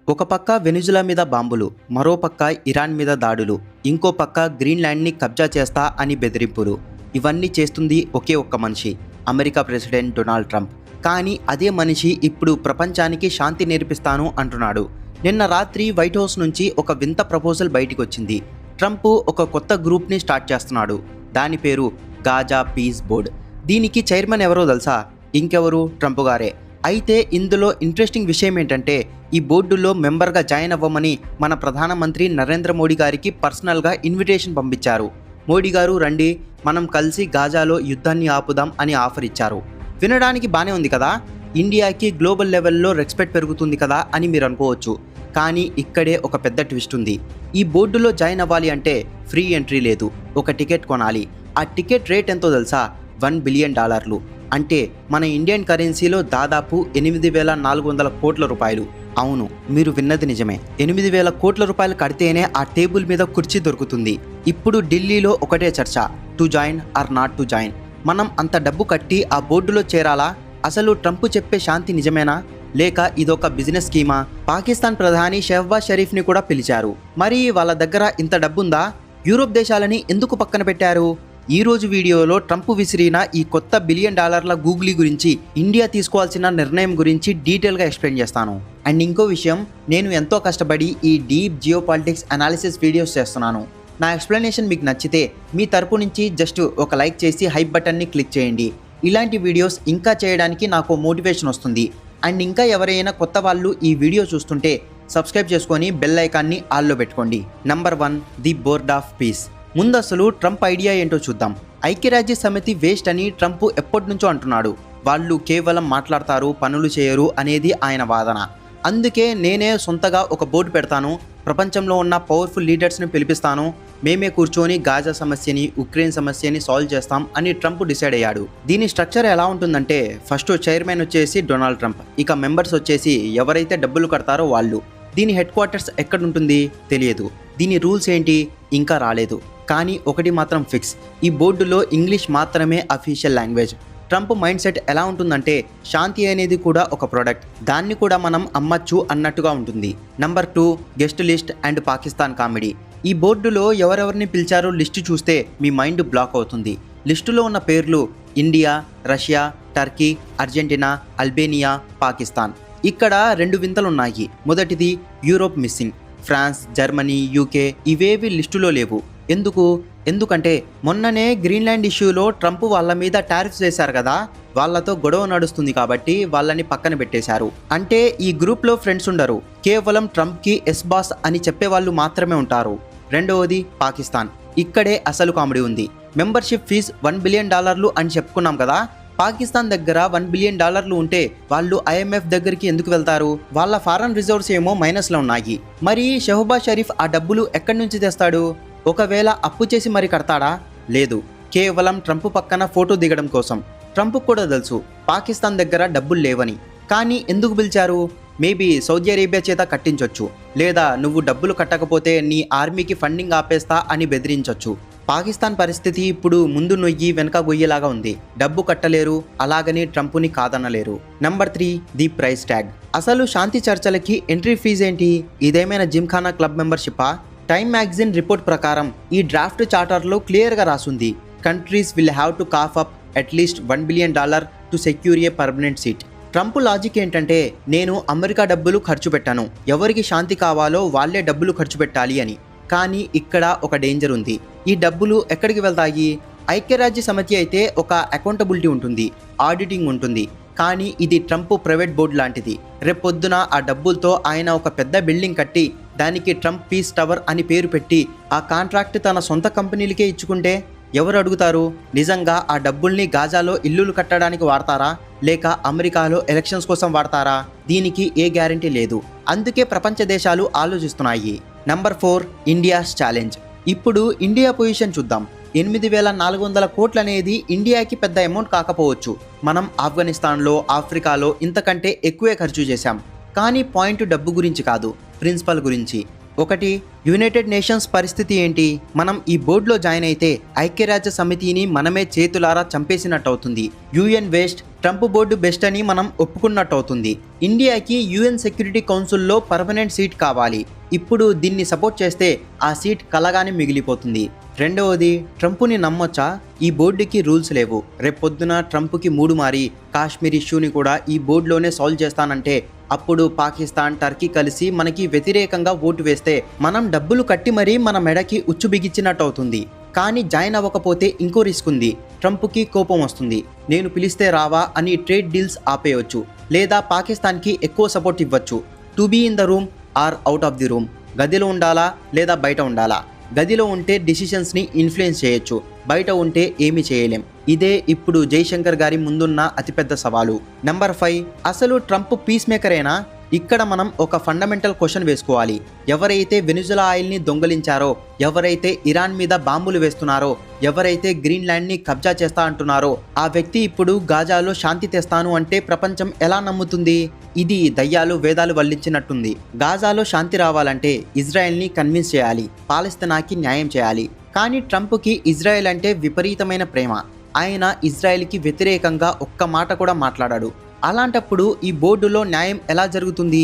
ఒక పక్క వెనిజులా మీద బాంబులు, మరో పక్క ఇరాన్ మీద దాడులు, ఇంకో పక్క గ్రీన్లాండ్ని కబ్జా చేస్తా అని బెదిరింపులు. ఇవన్నీ చేస్తుంది ఒకే ఒక్క మనిషి, అమెరికా ప్రెసిడెంట్ డొనాల్డ్ ట్రంప్. కానీ అదే మనిషి ఇప్పుడు ప్రపంచానికి శాంతి నేర్పిస్తాను అంటున్నాడు. నిన్న రాత్రి వైట్ హౌస్ నుంచి ఒక వింత ప్రపోజల్ బయటికి వచ్చింది. ట్రంప్ ఒక కొత్త గ్రూప్ని స్టార్ట్ చేస్తున్నాడు. దాని పేరు గాజా పీస్ బోర్డ్. దీనికి చైర్మన్ ఎవరో తెలుసా? ఇంకెవరు, ట్రంప్ గారే. అయితే ఇందులో ఇంట్రెస్టింగ్ విషయం ఏంటంటే, ఈ బోర్డులో మెంబర్గా జాయిన్ అవ్వమని మన ప్రధానమంత్రి నరేంద్ర మోడీ గారికి పర్సనల్గా ఇన్విటేషన్ పంపించారు. మోడీ గారు రండి, మనం కలిసి గాజాలో యుద్ధాన్ని ఆపుదాం అని ఆఫర్ ఇచ్చారు. వినడానికి బాగానే ఉంది కదా, ఇండియాకి గ్లోబల్ లెవెల్లో రెస్పెక్ట్ పెరుగుతుంది కదా అని మీరు అనుకోవచ్చు. కానీ ఇక్కడే ఒక పెద్ద ట్విస్ట్ ఉంది. ఈ బోర్డులో జాయిన్ అవ్వాలి అంటే ఫ్రీ ఎంట్రీ లేదు, ఒక టికెట్ కొనాలి. ఆ టికెట్ రేట్ ఎంతో తెలుసా? $1 బిలియన్. అంటే మన ఇండియన్ కరెన్సీలో దాదాపు 8,400 కోట్ల రూపాయలు. అవును, మీరు విన్నది నిజమే. 8,000 కోట్ల రూపాయలు కడితేనే ఆ టేబుల్ మీద కుర్చీ దొరుకుతుంది. ఇప్పుడు ఢిల్లీలో ఒకటే చర్చ, to join or not to join. మనం అంత డబ్బు కట్టి ఆ బోర్డులో చేరాలా? అసలు ట్రంప్ చెప్పే శాంతి నిజమేనా, లేక ఇదొక బిజినెస్ స్కీమా? పాకిస్తాన్ ప్రధాని షెహబాజ్ షరీఫ్ని కూడా పిలిచారు. మరి వాళ్ళ దగ్గర ఇంత డబ్బుందా? యూరోప్ దేశాలని ఎందుకు పక్కన పెట్టారు? ఈ రోజు వీడియోలో ట్రంప్ విసిరిన ఈ కొత్త $1 బిలియన్ గూగులీ గురించి, ఇండియా తీసుకోవాల్సిన నిర్ణయం గురించి డీటెయిల్గా ఎక్స్ప్లెయిన్ చేస్తాను. అండ్ ఇంకో విషయం, నేను ఎంతో కష్టపడి ఈ deep geo politics analysis videos చేస్తున్నాను. నా ఎక్స్ప్లెనేషన్ మీకు నచ్చితే మీ తరపు నుంచి జస్ట్ ఒక లైక్ చేసి హైప్ బటన్ని క్లిక్ చేయండి. ఇలాంటి వీడియోస్ ఇంకా చేయడానికి నాకు మోటివేషన్ వస్తుంది. అండ్ ఇంకా ఎవరైనా కొత్త వాళ్ళు ఈ వీడియో చూస్తుంటే సబ్స్క్రైబ్ చేసుకొని బెల్ ఐకాన్ని ఆల్లో పెట్టుకోండి. Number 1, the board of piece. ముందు అసలు ట్రంప్ ఐడియా ఏంటో చూద్దాం. ఐక్యరాజ్య సమితి వేస్ట్ అని ట్రంప్ ఎప్పటి నుంచో అంటున్నాడు. వాళ్ళు కేవలం మాట్లాడతారు, పనులు చేయరు అనేది ఆయన వాదన. అందుకే నేనే సొంతగా ఒక బోర్డు పెడతాను, ప్రపంచంలో ఉన్న పవర్ఫుల్ లీడర్స్ని పిలిపిస్తాను, మేమే కూర్చొని గాజా సమస్యని, ఉక్రెయిన్ సమస్యని సాల్వ్ చేస్తాం అని ట్రంప్ డిసైడ్ అయ్యాడు. దీని స్ట్రక్చర్ ఎలా ఉంటుందంటే, ఫస్ట్ చైర్మన్ వచ్చేసి డొనాల్డ్ ట్రంప్, ఇక మెంబర్స్ వచ్చేసి ఎవరైతే డబ్బులు కడతారో వాళ్ళు. దీని హెడ్ క్వార్టర్స్ ఎక్కడ ఉంటుంది తెలియదు. దీని రూల్స్ ఏంటి ఇంకా రాలేదు. కానీ ఒకటి మాత్రం ఫిక్స్, ఈ బోర్డులో ఇంగ్లీష్ మాత్రమే official language. Trump mind set ఎలా ఉంటుందంటే, శాంతి అనేది కూడా ఒక ప్రోడక్ట్, దాన్ని కూడా మనం అమ్మచ్చు అన్నట్టుగా ఉంటుంది. Number 2, guest list and Pakistan comedy. ఈ బోర్డులో ఎవరెవరిని పిలిచారో లిస్టు చూస్తే మీ మైండ్ బ్లాక్ అవుతుంది. లిస్టులో ఉన్న పేర్లు India, Russia, Turkey, Argentina, Albania, Pakistan. ఇక్కడ 2 వింతలున్నాయి. మొదటిది Europe missing. France, Germany, UK ఇవేవి లిస్టులో లేవు. ఎందుకంటే మొన్ననే గ్రీన్లాండ్ ఇష్యూలో ట్రంప్ వాళ్ళ మీద టారిఫ్స్ వేశారు కదా, వాళ్ళతో గొడవ నడుస్తుంది కాబట్టి వాళ్ళని పక్కన పెట్టేశారు. అంటే ఈ గ్రూప్లో ఫ్రెండ్స్ ఉండరు, కేవలం ట్రంప్కి ఎస్ బాస్ అని చెప్పేవాళ్ళు మాత్రమే ఉంటారు. రెండవది పాకిస్తాన్. ఇక్కడే అసలు కామెడీ ఉంది. మెంబర్షిప్ ఫీజ్ $1 బిలియన్ అని చెప్పుకున్నాం కదా, పాకిస్తాన్ దగ్గర $1 బిలియన్ ఉంటే వాళ్ళు IMF దగ్గరికి ఎందుకు వెళ్తారు? వాళ్ళ ఫారెన్ రిజర్వ్స్ ఏమో మైనస్లో ఉన్నాయి. మరి షెహబాజ్ షరీఫ్ ఆ డబ్బులు ఎక్కడి నుంచి తెస్తాడు? ఒకవేళ అప్పు చేసి మరి కడతాడా? లేదు, కేవలం ట్రంప్ పక్కన ఫోటో దిగడం కోసం. ట్రంప్ కూడా తెలుసు పాకిస్తాన్ దగ్గర డబ్బులు లేవని. కానీ ఎందుకు పిలిచారు? మేబీ సౌదీ అరేబియా చేత కట్టించొచ్చు, లేదా నువ్వు డబ్బులు కట్టకపోతే నీ ఆర్మీకి ఫండింగ్ ఆపేస్తా అని బెదిరించొచ్చు. పాకిస్తాన్ పరిస్థితి ఇప్పుడు ముందు నొయ్యి వెనక గొయ్యేలాగా ఉంది. డబ్బు కట్టలేరు, అలాగని ట్రంప్ని కాదనలేరు. Number 3, the price tag. అసలు శాంతి చర్చలకి ఎంట్రీ ఫీజ్ ఏంటి? ఇదేమైనా జిమ్ఖానా క్లబ్ మెంబర్షిప్పా? టైమ్ మ్యాగజైన్ రిపోర్ట్ ప్రకారం ఈ డ్రాఫ్ట్ చార్టర్లో క్లియర్గా రాసుంది, countries will have to cough up at least $1 billion to secure a permanent seat. Trump logic ఏంటంటే, నేను అమెరికా డబ్బులు ఖర్చు పెట్టాను, ఎవరికి శాంతి కావాలో వాళ్ళే డబ్బులు ఖర్చు పెట్టాలి అని. కానీ ఇక్కడ ఒక డేంజర్ ఉంది. ఈ డబ్బులు ఎక్కడికి వెళ్తాయి? ఐక్యరాజ్య సమితి అయితే ఒక అకౌంటబిలిటీ ఉంటుంది, ఆడిటింగ్ ఉంటుంది. కానీ ఇది ట్రంప్ ప్రైవేట్ బోర్డు లాంటిది. రేపొద్దున ఆ డబ్బులతో ఆయన ఒక పెద్ద బిల్డింగ్ కట్టి దానికి ట్రంప్ పీస్ టవర్ అని పేరు పెట్టి ఆ కాంట్రాక్ట్ తన సొంత కంపెనీలకే ఇచ్చుకుంటే ఎవరు అడుగుతారు? నిజంగా ఆ డబ్బుల్ని గాజాలో ఇల్లులు కట్టడానికి వాడతారా, లేక అమెరికాలో ఎలక్షన్స్ కోసం వాడతారా? దీనికి ఏ గ్యారంటీ లేదు. అందుకే ప్రపంచ దేశాలు ఆలోచిస్తున్నాయి. Number 4, India's challenge. ఇప్పుడు ఇండియా పొజిషన్ చూద్దాం. 8,400 కోట్లు అనేది ఇండియాకి పెద్ద అమౌంట్ కాకపోవచ్చు. మనం ఆఫ్ఘనిస్తాన్లో, ఆఫ్రికాలో ఇంతకంటే ఎక్కువే ఖర్చు చేశాం. కానీ పాయింట్ డబ్బు గురించి కాదు, ప్రిన్సిపల్ గురించి. ఒకటి, యునైటెడ్ నేషన్స్ పరిస్థితి ఏంటి? మనం ఈ బోర్డులో జాయిన్ అయితే ఐక్యరాజ్య సమితిని మనమే చేతులారా చంపేసినట్టు అవుతుంది. UN waste, Trump board best అని మనం ఒప్పుకున్నట్టు అవుతుంది. ఇండియాకి యుఎన్ సెక్యూరిటీ కౌన్సిల్లో పర్మనెంట్ సీట్ కావాలి. ఇప్పుడు దీన్ని సపోర్ట్ చేస్తే ఆ సీట్ కలగానే మిగిలిపోతుంది. రెండవది, ట్రంప్ని నమ్మొచ్చా? ఈ బోర్డుకి రూల్స్ లేవు. రేపొద్దున ట్రంప్కి మూడు మారి కాశ్మీర్ ఇష్యూని కూడా ఈ బోర్డులోనే సాల్వ్ చేస్తానంటే అప్పుడు పాకిస్తాన్, టర్కీ కలిసి మనకి వ్యతిరేకంగా ఓటు వేస్తే మనం డబ్బులు కట్టి మరీ మన మెడకి ఉచ్చు బిగించినట్టు అవుతుంది. కానీ జాయిన్ అవ్వకపోతే ఇంకో రిస్క్ ఉంది. ట్రంప్కి కోపం వస్తుంది. నేను పిలిస్తే రావా అని ట్రేడ్ డీల్స్ ఆపేయవచ్చు, లేదా పాకిస్తాన్కి ఎక్కువ సపోర్ట్ ఇవ్వచ్చు. To be in the room or out of the room. గదిలో ఉండాలా లేదా బయట ఉండాలా? గదిలో ఉంటే డిసిషన్స్ని ఇన్ఫ్లుయెన్స్ చేయొచ్చు, బయట ఉంటే ఏమీ చేయలేం. ఇదే ఇప్పుడు జైశంకర్ గారి ముందున్న అతిపెద్ద సవాలు. నెంబర్ 5, అసలు ట్రంప్ పీస్ మేకరేనా? ఇక్కడ మనం ఒక ఫండమెంటల్ క్వశ్చన్ వేసుకోవాలి. ఎవరైతే వెనిజులా ఆయిల్ని దొంగలించారో, ఎవరైతే ఇరాన్ మీద బాంబులు వేస్తున్నారో, ఎవరైతే గ్రీన్లాండ్ని కబ్జా చేస్తా అంటున్నారో ఆ వ్యక్తి ఇప్పుడు గాజాలో శాంతి తెస్తాను అంటే ప్రపంచం ఎలా నమ్ముతుంది? ఇది దయ్యాలు వేదాలు వల్లించినట్టుంది. గాజాలో శాంతి రావాలంటే ఇజ్రాయెల్ని కన్విన్స్ చేయాలి, పాలస్తీనాకి న్యాయం చేయాలి. కానీ ట్రంప్కి ఇజ్రాయెల్ అంటే విపరీతమైన ప్రేమ. ఆయన ఇజ్రాయెల్కి వ్యతిరేకంగా ఒక్క మాట కూడా మాట్లాడాడు. అలాంటప్పుడు ఈ బోర్డులో న్యాయం ఎలా జరుగుతుంది?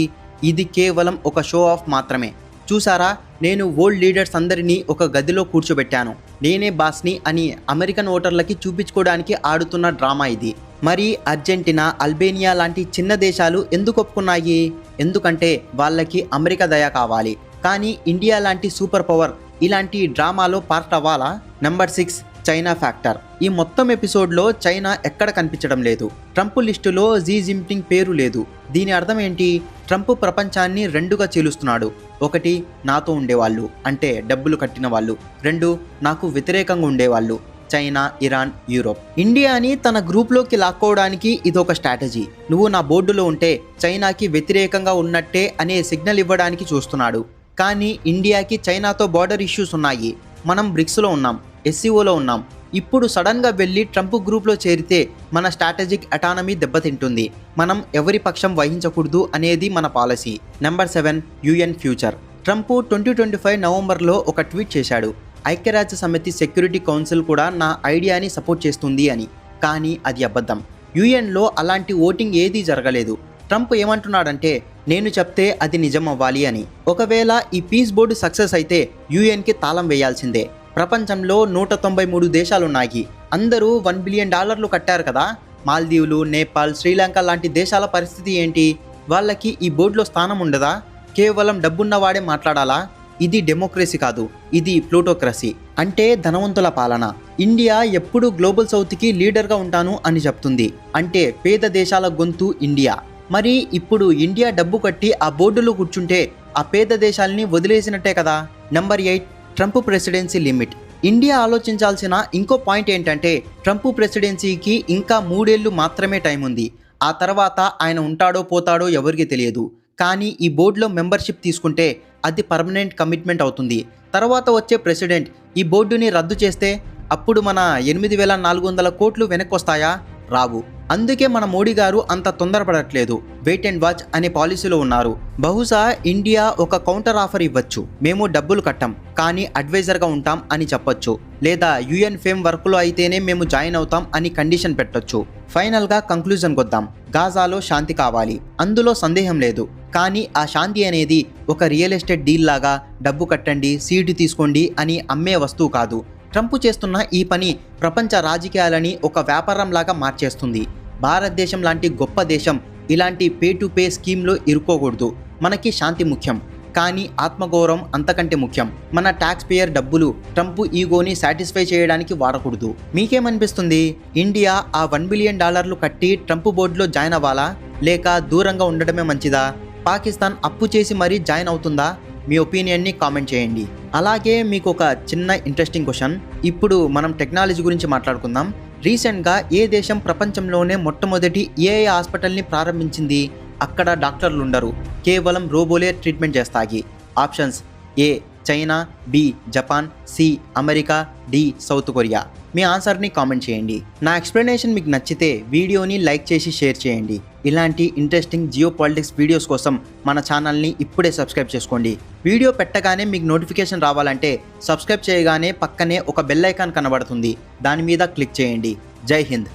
ఇది కేవలం ఒక షో ఆఫ్ మాత్రమే. చూసారా, నేను వరల్డ్ లీడర్స్ అందరినీ ఒక గదిలో కూర్చోబెట్టాను, నేనే బాస్ని అని అమెరికన్ ఓటర్లకి చూపించుకోవడానికి ఆడుతున్న డ్రామా ఇది. మరి అర్జెంటీనా, అల్బేనియా లాంటి చిన్న దేశాలు ఎందుకు ఒప్పుకున్నాయి? ఎందుకంటే వాళ్ళకి అమెరికా దయ కావాలి. కానీ ఇండియా లాంటి సూపర్ పవర్ ఇలాంటి డ్రామాలో పార్ట్ అవ్వాలా? Number 6, China factor. ఈ మొత్తం ఎపిసోడ్లో చైనా ఎక్కడ కనిపించడం లేదు. ట్రంప్ లిస్టులో జీ జిన్పింగ్ పేరు లేదు. దీని అర్థం ఏంటి? ట్రంప్ ప్రపంచాన్ని రెండుగా చీలుస్తున్నాడు. ఒకటి, నాతో ఉండేవాళ్ళు అంటే డబ్బులు కట్టిన వాళ్ళు. 2, నాకు వ్యతిరేకంగా ఉండేవాళ్ళు, చైనా, ఇరాన్, యూరోప్. ఇండియాని తన గ్రూప్లోకి లాక్కోవడానికి ఇదొక స్ట్రాటజీ. నువ్వు నా బోర్డులో ఉంటే చైనాకి వ్యతిరేకంగా ఉన్నట్టే అనే సిగ్నల్ ఇవ్వడానికి చూస్తున్నాడు. కానీ ఇండియాకి చైనాతో బార్డర్ ఇష్యూస్ ఉన్నాయి. మనం బ్రిక్స్లో ఉన్నాం, ఎస్సీఓలో ఉన్నాం. ఇప్పుడు సడన్గా వెళ్ళి ట్రంప్ గ్రూప్లో చేరితే మన స్ట్రాటజిక్ అటానమీ దెబ్బతింటుంది. మనం ఎవరి పక్షం వహించకూడదు అనేది మన policy. Number 7, UN future. Trump 2025 నవంబర్లో ఒక ట్వీట్ చేశాడు, ఐక్యరాజ్య సమితి సెక్యూరిటీ కౌన్సిల్ కూడా నా ఐడియాని సపోర్ట్ చేస్తుంది అని. కానీ అది అబద్ధం. యుఎన్లో అలాంటి ఓటింగ్ ఏదీ జరగలేదు. ట్రంప్ ఏమంటున్నాడంటే నేను చెప్తే అది నిజం అవ్వాలి అని. ఒకవేళ ఈ పీస్ బోర్డు సక్సెస్ అయితే యుఎన్కి తాళం వేయాల్సిందే. ప్రపంచంలో 193 దేశాలున్నాయి. అందరూ $1 బిలియన్ కట్టారు కదా. మాల్దీవులు, నేపాల్, శ్రీలంక లాంటి దేశాల పరిస్థితి ఏంటి? వాళ్ళకి ఈ బోర్డులో స్థానం ఉండదా? కేవలం డబ్బున్నవాడే మాట్లాడాలా? ఇది డెమోక్రసీ కాదు, ఇది ప్లూటోక్రసీ, అంటే ధనవంతుల పాలన. ఇండియా ఎప్పుడు గ్లోబల్ సౌత్కి లీడర్గా ఉంటాను అని చెప్తుంది. అంటే పేద దేశాల గొంతు ఇండియా. మరి ఇప్పుడు ఇండియా డబ్బు కట్టి ఆ బోర్డులో కూర్చుంటే ఆ పేద దేశాలని వదిలేసినట్టే కదా. Number 8, Trump presidency limit. India ఆలోచించాల్సిన ఇంకో పాయింట్ ఏంటంటే ట్రంప్ ప్రెసిడెన్సీకి ఇంకా 3 ఏళ్ళు మాత్రమే టైం ఉంది. ఆ తర్వాత ఆయన ఉంటాడో పోతాడో ఎవరికి తెలియదు. కానీ ఈ బోర్డులో మెంబర్షిప్ తీసుకుంటే అది పర్మనెంట్ కమిట్మెంట్ అవుతుంది. తర్వాత వచ్చే ప్రెసిడెంట్ ఈ బోర్డుని రద్దు చేస్తే అప్పుడు మన 8,400 కోట్లు వెనక్కి వస్తాయా? రావు. అందుకే మన మోడీ గారు అంత తొందరపడట్లేదు, వెయిట్ అండ్ వాచ్ అనే పాలసీలో ఉన్నారు. బహుశా ఇండియా ఒక కౌంటర్ ఆఫర్ ఇవ్వచ్చు, మేము డబ్బులు కట్టాం కానీ అడ్వైజర్గా ఉంటాం అని చెప్పొచ్చు. లేదా యుఎన్ ఫేమ్ వర్క్లో అయితేనే మేము జాయిన్ అవుతాం అని కండిషన్ పెట్టొచ్చు. ఫైనల్గా కంక్లూజన్కి వద్దాం. గాజాలో శాంతి కావాలి, అందులో సందేహం లేదు. కానీ ఆ శాంతి అనేది ఒక రియల్ ఎస్టేట్ డీల్ లాగా డబ్బు కట్టండి, సీటు తీసుకోండి అని అమ్మే వస్తువు కాదు. ట్రంప్ చేస్తున్న ఈ పని ప్రపంచ రాజకీయాలని ఒక వ్యాపారంలాగా మార్చేస్తుంది. భారతదేశం లాంటి గొప్ప దేశం ఇలాంటి పే టు పే స్కీమ్లో ఇరుక్కోకూడదు. మనకి శాంతి ముఖ్యం, కానీ ఆత్మగౌరవం అంతకంటే ముఖ్యం. మన ట్యాక్స్ పేయర్ డబ్బులు ట్రంప్ ఈగోని సాటిస్ఫై చేయడానికి వాడకూడదు. మీకేమనిపిస్తుంది? ఇండియా ఆ $1 బిలియన్ కట్టి ట్రంప్ బోర్డులో జాయిన్ అవ్వాలా, లేక దూరంగా ఉండడమే మంచిదా? పాకిస్తాన్ అప్పు చేసి మరీ జాయిన్ అవుతుందా? మీ ఒపీనియన్ని కామెంట్ చేయండి. అలాగే మీకు ఒక చిన్న ఇంట్రెస్టింగ్ క్వశ్చన్. ఇప్పుడు మనం టెక్నాలజీ గురించి మాట్లాడుకుందాం. రీసెంట్గా ఏ దేశం ప్రపంచంలోనే మొట్టమొదటి ఏఐ హాస్పిటల్ని ప్రారంభించింది? అక్కడ డాక్టర్లు ఉండరు, కేవలం రోబోలే ట్రీట్మెంట్ చేస్తాయి. Options: A China, B Japan, C America, D South Korea. మీ ఆన్సర్ని కామెంట్ చేయండి. నా ఎక్స్ప్లెనేషన్ మీకు నచ్చితే వీడియోని లైక్ చేసి షేర్ చేయండి. ఇలాంటి ఇంట్రెస్టింగ్ జియో పాలిటిక్స్ వీడియోస్ కోసం మన ఛానల్ని ఇప్పుడే సబ్స్క్రైబ్ చేసుకోండి. వీడియో పెట్టగానే మీకు నోటిఫికేషన్ రావాలంటే సబ్స్క్రైబ్ చేయగానే పక్కనే ఒక బెల్ ఐకాన్ కనబడుతుంది. దాని మీద క్లిక్ చేయండి. జై హింద్.